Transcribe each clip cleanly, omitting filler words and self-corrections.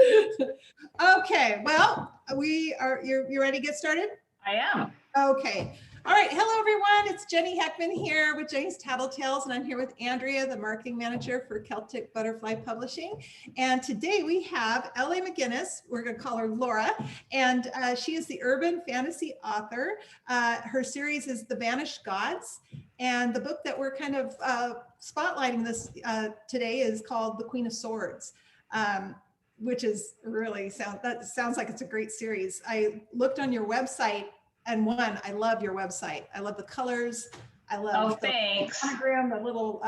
Okay, well, you're ready to get started? I am. Okay. All right. Hello, everyone. It's Jeny Heckman here with Jeny's Tattletales, and I'm here with Andrea, the marketing manager for Celtic Butterfly Publishing. And today we have L.A. McGinnis. We're going to call her Laura, and she is the urban fantasy author. Her series is The Banished Gods, and the book that we're kind of spotlighting this today is called The Queen of Swords. Which is really sounds like it's a great series. I looked on your website, and I love your website. I love the colors. I love the monogram, the little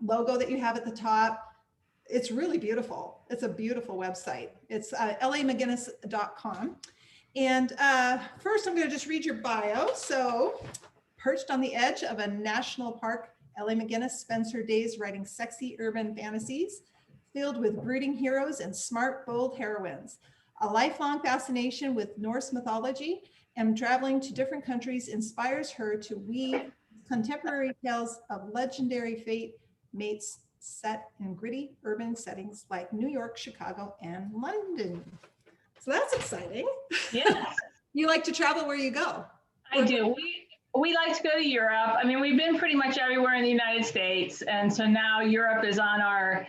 logo that you have at the top. It's really beautiful. It's a beautiful website. It's lamcginnis.com. And first, I'm going to just read your bio. So, perched on the edge of a national park, L.A. McGinnis spends her days writing sexy urban fantasies filled with brooding heroes and smart, bold heroines. A lifelong fascination with Norse mythology and traveling to different countries inspires her to weave contemporary tales of legendary fate mates set in gritty urban settings like New York, Chicago, and London. So that's exciting. Yes. You like to travel where you go? I do. We like to go to Europe. I mean, we've been pretty much everywhere in the United States. And so now Europe is on our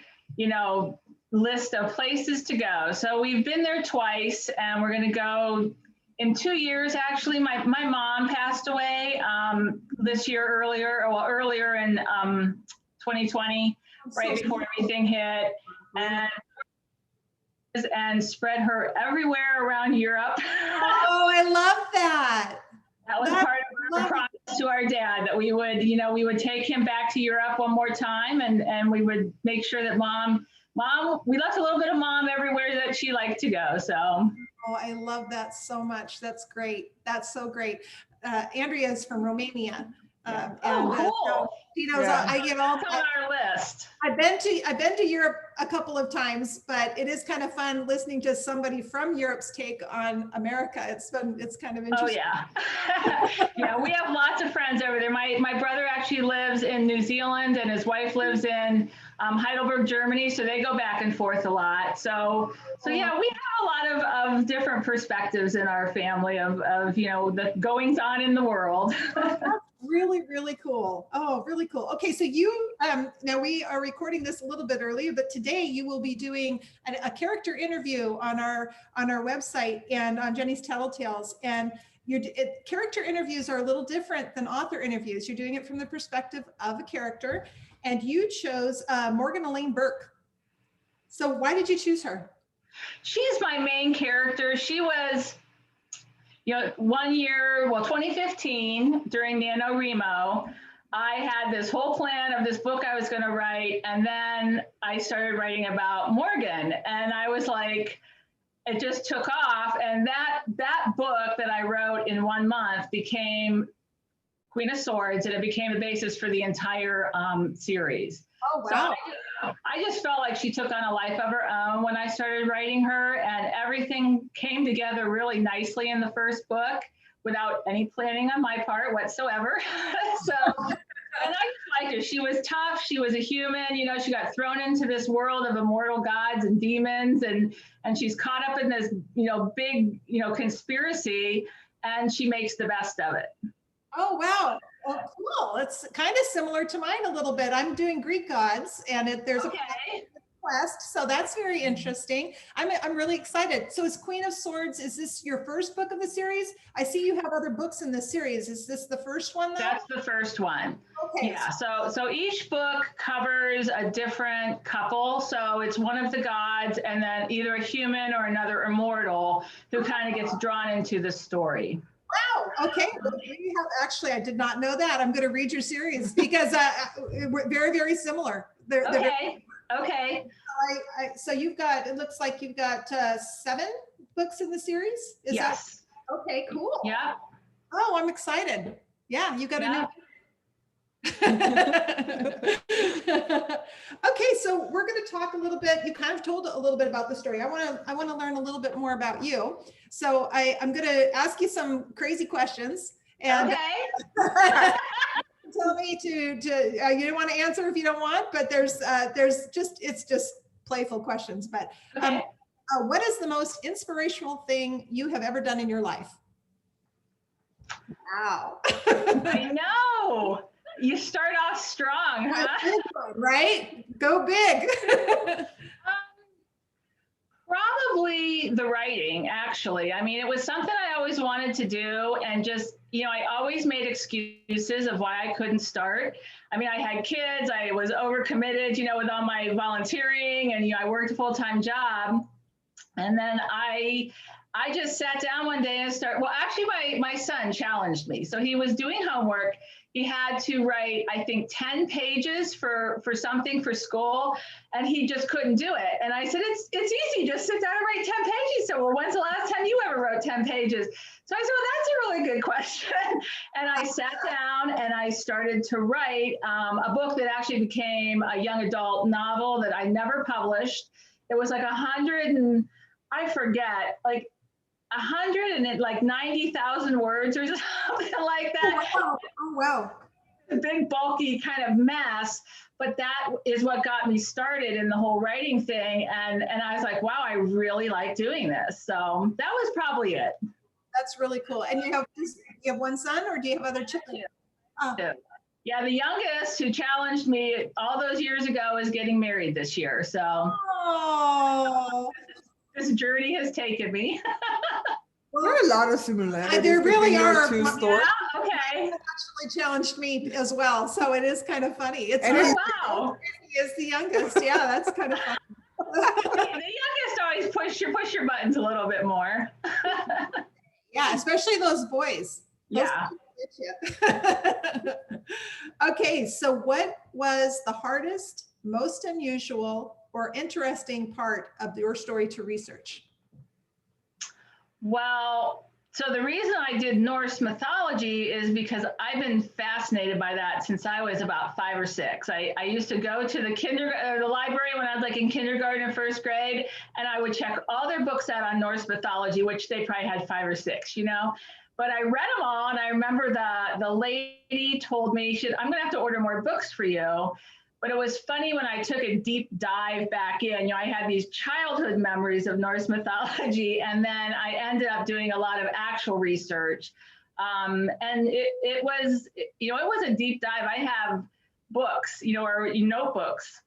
list of places to go. So we've been there twice, and we're going to go in 2 years. Actually, my mom passed away this year earlier in 2020, right before everything hit, and spread her everywhere around Europe. Oh, I love that. That was part of our promise to our dad, that we would take him back to Europe one more time, and we would make sure that mom, we left a little bit of mom everywhere that she liked to go. So. Oh, I love that so much. That's great. That's so great. Andrea is from Romania. Cool. So she knows I get all on our list. I've been to Europe a couple of times, but it is kind of fun listening to somebody from Europe's take on America. It's kind of interesting. Oh yeah. Yeah, we have lots of friends over there. My brother actually lives in New Zealand, and his wife lives in Heidelberg, Germany. So they go back and forth a lot. So yeah, we have a lot of different perspectives in our family of the goings on in the world. Really, really cool. Oh, really cool. Okay, so you now we are recording this a little bit earlier, but today you will be doing a character interview on our website and on Jeny's Tattletales. And character interviews are a little different than author interviews. You're doing it from the perspective of a character, and you chose Morgane Elaine Burke. So why did you choose her? She's my main character. She was. 1 year, 2015, during NaNoWriMo, I had this whole plan of this book I was going to write, and then I started writing about Morgane, and I was like, it just took off, and that book that I wrote in 1 month became Queen of Swords, and it became the basis for the entire series. Oh, wow. So I just felt like she took on a life of her own when I started writing her, and everything came together really nicely in the first book without any planning on my part whatsoever. And I just liked her. She was tough. She was a human. She got thrown into this world of immortal gods and demons, and she's caught up in this, big, conspiracy, and she makes the best of it. Oh, wow. Oh, cool. It's kind of similar to mine a little bit. I'm doing Greek gods, and there's a quest, so that's very interesting. I'm really excited. So is Queen of Swords, is this your first book of the series? I see you have other books in this series. Is this the first one, though? That's the first one. Okay. Yeah, so each book covers a different couple. So it's one of the gods, and then either a human or another immortal who kind of gets drawn into the story. Wow. Okay. Well, we have, actually, I did not know that. I'm going to read your series because we're very, very similar. Okay. So you've got, it looks like you've got 7 books in the series. Is yes. That? Okay, cool. Yeah. Oh, I'm excited. Yeah, you got a new. Okay, so we're going to talk a little bit. You kind of told a little bit about the story. I want to learn a little bit more about you. So I'm going to ask you some crazy questions. And tell me to you don't want to answer if you don't want, but there's just, it's just playful questions. But What is the most inspirational thing you have ever done in your life? Wow. I know. You start off strong, huh? Right? Go big. Probably the writing, actually. I mean, it was something I always wanted to do, and just, I always made excuses of why I couldn't start. I mean, I had kids, I was overcommitted, with all my volunteering, and, I worked a full-time job. And then I just sat down one day and well, actually my son challenged me. So he was doing homework. He had to write, I think, 10 pages for something for school, and he just couldn't do it. And I said, it's easy, just sit down and write 10 pages. So, well, when's the last time you ever wrote 10 pages? So I said, well, that's a really good question. And I sat down and I started to write a book that actually became a young adult novel that I never published. It was like 190,000 words or something like that. Oh, wow. A big, bulky kind of mess. But that is what got me started in the whole writing thing. And I was like, wow, I really like doing this. So that was probably it. That's really cool. And you have one son, or do you have other children? Yeah, the youngest, who challenged me all those years ago, is getting married this year. So this journey has taken me. Well, there are a lot of similarities. There really are. Two stories. Yeah, okay. It actually challenged me as well, so it is kind of funny. It's wow. He is the youngest. Yeah, that's kind of funny. The youngest always push your buttons a little bit more. Yeah, especially those boys. Yeah. Okay, so what was the hardest, most unusual, or interesting part of your story to research? Well, so the reason I did Norse mythology is because I've been fascinated by that since I was about 5 or 6. I used to go to the library when I was like in kindergarten or first grade, and I would check all their books out on Norse mythology, which they probably had 5 or 6, But I read them all, and I remember the lady told me, I'm going to have to order more books for you. But it was funny when I took a deep dive back in, I had these childhood memories of Norse mythology, and then I ended up doing a lot of actual research. And it was a deep dive. I have books, or notebooks,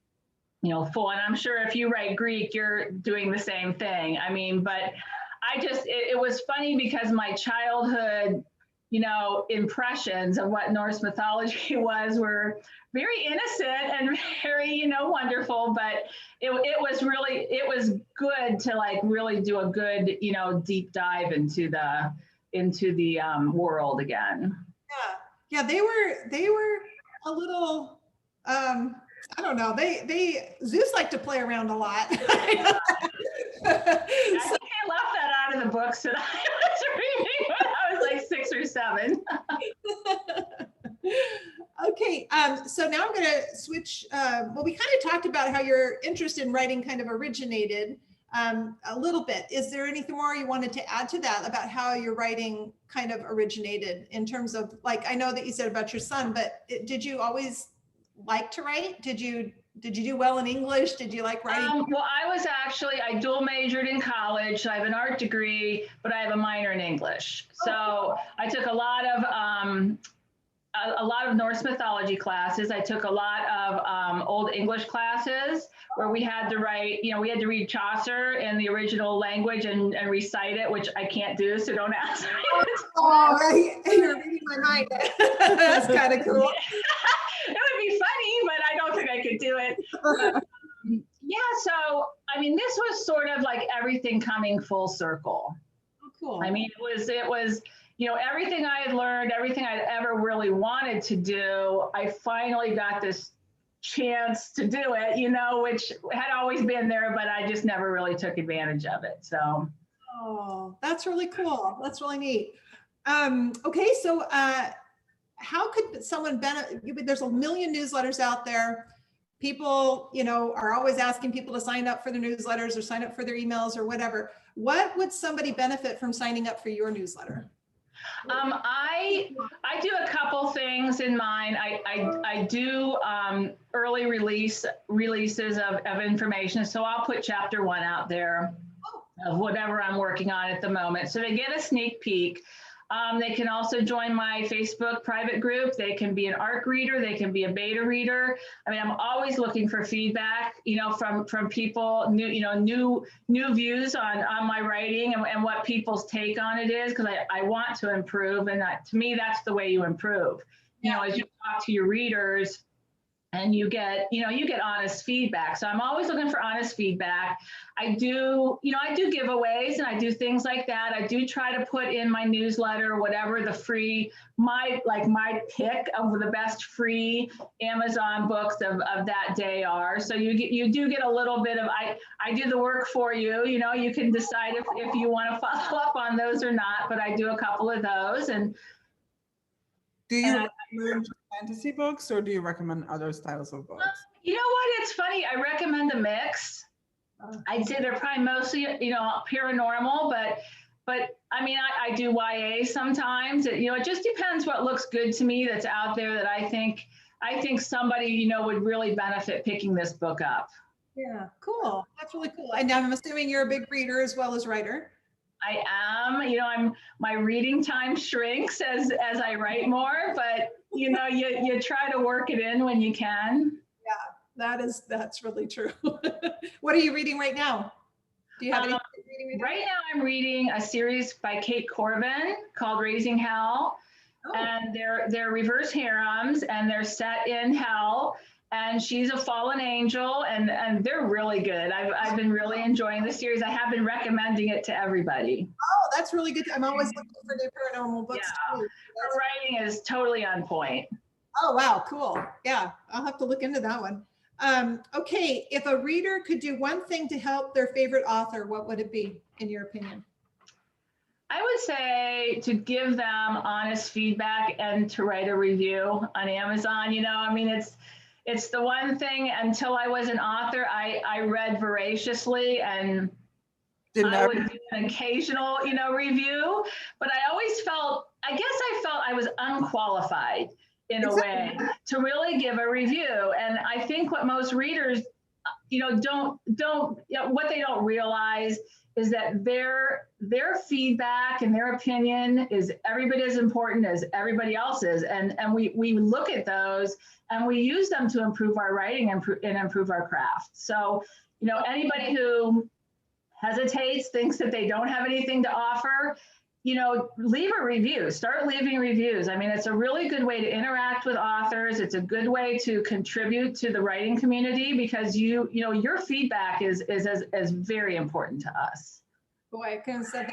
full. And I'm sure if you write Greek, you're doing the same thing. I mean, but it was funny because my childhood, impressions of what Norse mythology were very innocent and very, wonderful, but it was good to like really do a good, deep dive into the world again. Yeah, they were a little, I don't know, Zeus liked to play around a lot. I think I left that out of the books that I was reading when I was like 6 or 7. Okay, so now I'm going to switch. Well, we kind of talked about how your interest in writing kind of originated a little bit. Is there anything more you wanted to add to that about how your writing kind of originated in terms of, like, I know that you said about your son, but did you always like to write? Did you do well in English? Did you like writing? Well, I dual majored in college. I have an art degree, but I have a minor in English. So I took a lot of Norse mythology classes. I took a lot of Old English classes where we had to write, we had to read Chaucer in the original language and recite it, which I can't do, so don't ask me. Oh, you're reading my mind. That's kind of cool. It would be funny, but I don't think I could do it. Yeah, so, I mean, this was sort of like everything coming full circle. Oh, cool. I mean, it was, everything I had learned, everything I'd ever really wanted to do, I finally got this chance to do it, which had always been there, but I just never really took advantage of it. So. Oh, that's really cool. That's really neat. Okay, so how could someone benefit? There's a million newsletters out there. People, are always asking people to sign up for their newsletters or sign up for their emails or whatever. What would somebody benefit from signing up for your newsletter? I do a couple things in mine. I do early releases of information. So I'll put chapter 1 out there. of whatever I'm working on at the moment. So they get a sneak peek. They can also join my Facebook private group. They can be an ARC reader. They can be a beta reader. I mean, I'm always looking for feedback, from people, new views on my writing and what people's take on it is, because I want to improve. And to me, that's the way you improve. As you talk to your readers, and you get honest feedback. So I'm always looking for honest feedback. I do giveaways and I do things like that. I do try to put in my newsletter, whatever the free, my pick of the best free Amazon books of that day are. So you do get a little bit of, I do the work for you. You can decide if you want to follow up on those or not, but I do a couple of those. And do you recommend fantasy books or do you recommend other styles of books? You know what? It's funny. I recommend a mix. I'd say they're probably mostly, paranormal, but I mean, I do YA sometimes. It just depends what looks good to me that's out there that I think somebody, would really benefit picking this book up. Yeah, cool. That's really cool. And I'm assuming you're a big reader as well as writer. I am, my reading time shrinks as I write more, but you try to work it in when you can. Yeah, that's really true. What are you reading right now? Do you have anything reading right now? I'm reading a series by Kate Corbin called Raising Hell. Oh. And they're reverse harems and they're set in hell. And she's a fallen angel, and they're really good. I've been really enjoying the series. I have been recommending it to everybody. Oh, that's really good. I'm always looking for new paranormal books too. Her writing is totally on point. Oh, wow, cool. Yeah, I'll have to look into that one. Okay, if a reader could do one thing to help their favorite author, what would it be, in your opinion? I would say to give them honest feedback and to write a review on Amazon. It's the one thing. Until I was an author, I read voraciously and I would do an occasional, review, but I always felt I was unqualified in a way to really give a review. And I think what most readers, what they don't realize is that their feedback and their opinion is every bit as important as everybody else's. And we look at those and we use them to improve our writing and improve our craft. So, anybody who hesitates, thinks that they don't have anything to offer, leave a review, start leaving reviews. I mean, it's a really good way to interact with authors. It's a good way to contribute to the writing community because your feedback is very important to us. Boy, I couldn't say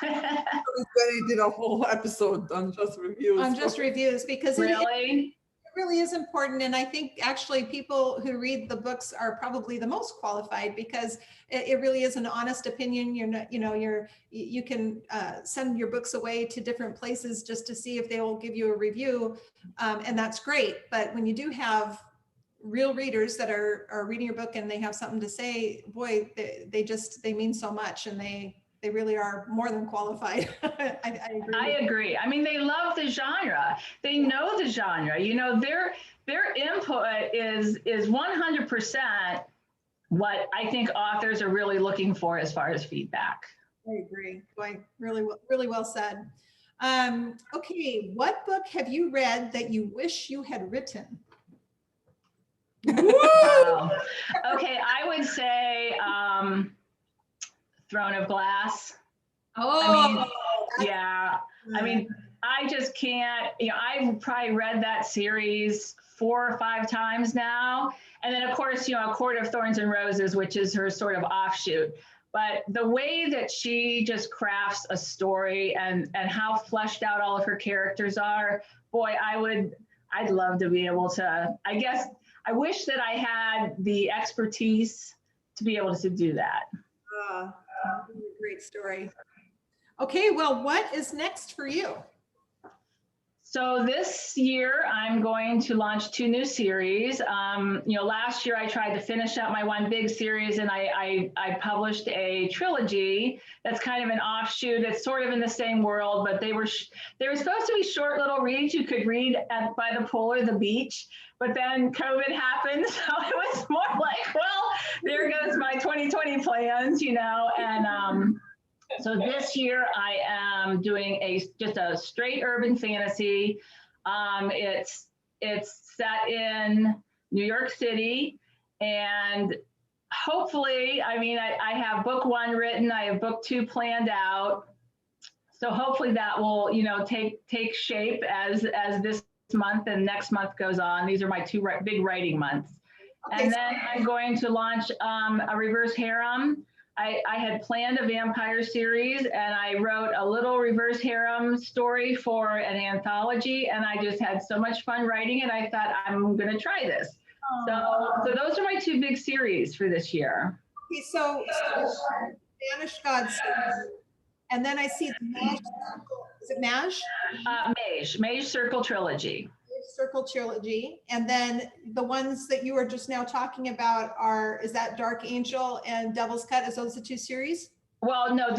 that. They did a whole episode on just reviews. On just reviews, because really? It really is important. And I think actually people who read the books are probably the most qualified because it really is an honest opinion. You can send your books away to different places just to see if they will give you a review. And that's great. But when you do have real readers that are reading your book and they have something to say, boy, they mean so much, and they really are more than qualified. I agree. I agree. I mean, they love the genre. They know the genre. Their input is 100% what I think authors are really looking for as far as feedback. I agree. Boy, really well said. Okay, what book have you read that you wish you had written? Wow. Okay, I would say Throne of Glass. Oh, I just can't, I've probably read that series 4 or 5 times now. And then of course, A Court of Thorns and Roses, which is her sort of offshoot. But the way that she just crafts a story and how fleshed out all of her characters are, boy, I'd love to be able to, I wish that I had the expertise to be able to do that. Great story. Okay, well, what is next for you? So this year I'm going to launch 2 new series. Last year I tried to finish up my one big series, and I published a trilogy that's kind of an offshoot. It's sort of in the same world, but they were supposed to be short little reads you could read by the pool or the beach. But then COVID happened, so it was more like, well, there goes my 2020 plans, and. So this year I am doing just a straight urban fantasy. It's set in New York City, and hopefully, I have book 1 written, I have book 2 planned out. So hopefully that will, take shape as this month and next month goes on. These are my 2 big writing months. Okay. And then I'm going to launch a reverse harem. I had planned a vampire series, and I wrote a little reverse harem story for an anthology, and I just had so much fun writing it. I thought, I'm going to try this. So those are my 2 big series for this year. Okay, so Banished Gods, and then I see the Mage Circle. Is it Mage? Mage Circle Trilogy. Circle Trilogy, and then the ones that you were just now talking about is that Dark Angel and Devil's Cut? Is those the 2 series? Well, no,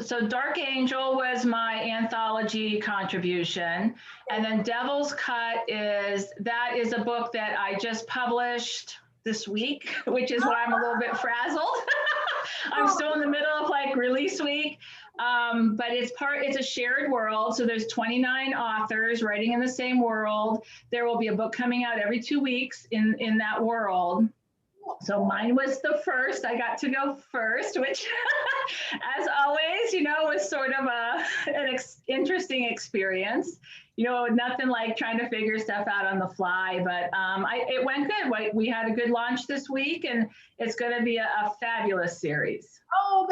so Dark Angel was my anthology contribution, and then Devil's Cut is a book that I just published this week, which is why I'm a little bit frazzled. I'm still in the middle of release week. But it's a shared world. So there's 29 authors writing in the same world. There will be a book coming out every 2 weeks in that world. So mine was the first. I got to go first, which as always, was sort of an interesting experience. Nothing like trying to figure stuff out on the fly, but it went good. We had a good launch this week, and it's going to be a fabulous series. Oh,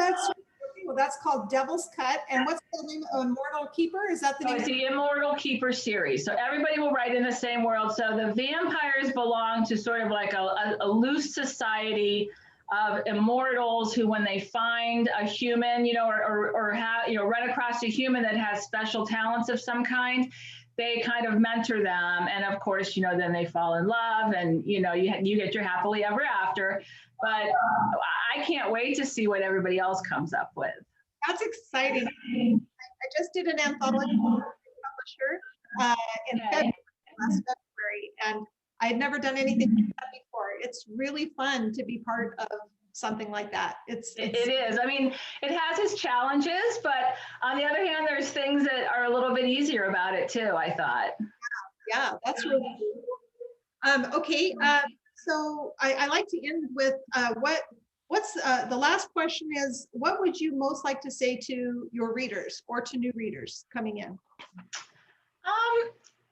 that's called Devil's Cut. And what's the name? Immortal Keeper? Is that the name? It's the Immortal Keeper series. So everybody will write in the same world. So the vampires belong to sort of like a loose society of immortals who, when they find a human, or run across a human that has special talents of some kind, they kind of mentor them. And of course, then they fall in love, and, you get your happily ever after. But I can't wait to see what everybody else comes up with. That's exciting. I just did an anthology publisher in last February, and I had never done anything like that before. It's really fun to be part of something like that. It is. It has its challenges, but on the other hand, there's things that are a little bit easier about it too, I thought. Yeah, that's really cool. Okay. So I like to end with what's the last question is, what would you most like to say to your readers or to new readers coming in?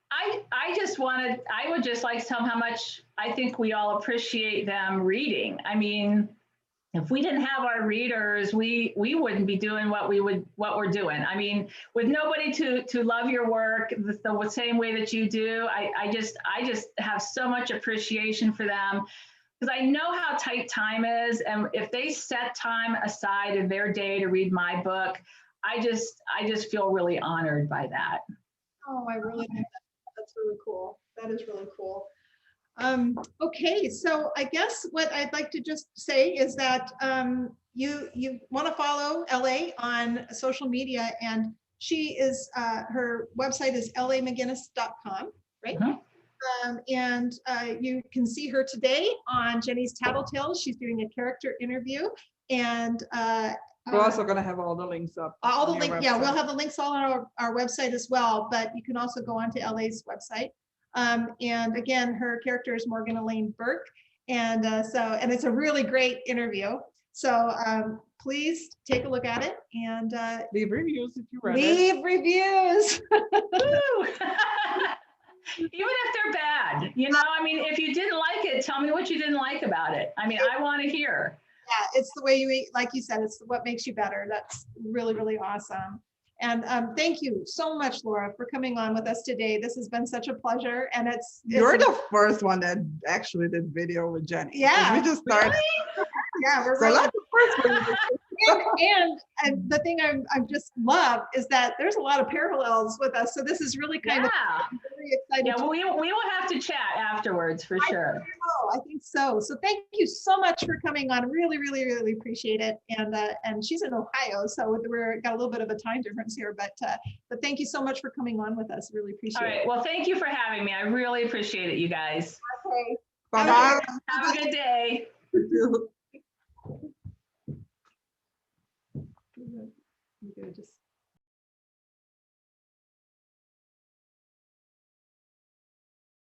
I would just like to tell them how much I think we all appreciate them reading. If we didn't have our readers, we wouldn't be doing what we're doing. With nobody to love your work the same way that you do, I just have so much appreciation for them, because I know how tight time is, and if they set time aside in their day to read my book, I just feel really honored by that. Oh, I really think that's really cool. That is really cool. Okay, so I guess what I'd like to just say is that you want to follow LA on social media, and she is her website is lamcginnis.com, right? Uh-huh. And you can see her today on Jeny's Tattle Tales. She's doing a character interview, and we're also going to have all the links up. All the links, yeah, we'll have the links all on our website as well, but you can also go onto LA's website. And again, her character is Morgane Elaine Burke. And and it's a really great interview. So please take a look at it and leave reviews if you read it. Leave reviews. Even if they're bad, if you didn't like it, tell me what you didn't like about it. I want to hear. Yeah, it's the way you eat, like you said, it's what makes you better. That's really, really awesome. And thank you so much, Laura, for coming on with us today. This has been such a pleasure. And you're the first one that actually did video with Jeny. Yeah. We just started. Really? Yeah, we're so really that's the first one. And the thing I just love is that there's a lot of parallels with us. So this is really kind of very exciting. Yeah, we will have to chat afterwards for sure. I think so. So thank you so much for coming on. Really, really, really appreciate it. And she's in Ohio, so we're got a little bit of a time difference here, but thank you so much for coming on with us. Really appreciate it. All right. Well, thank you for having me. I really appreciate it, you guys. Okay. Bye-bye. Have a good day. I'm gonna just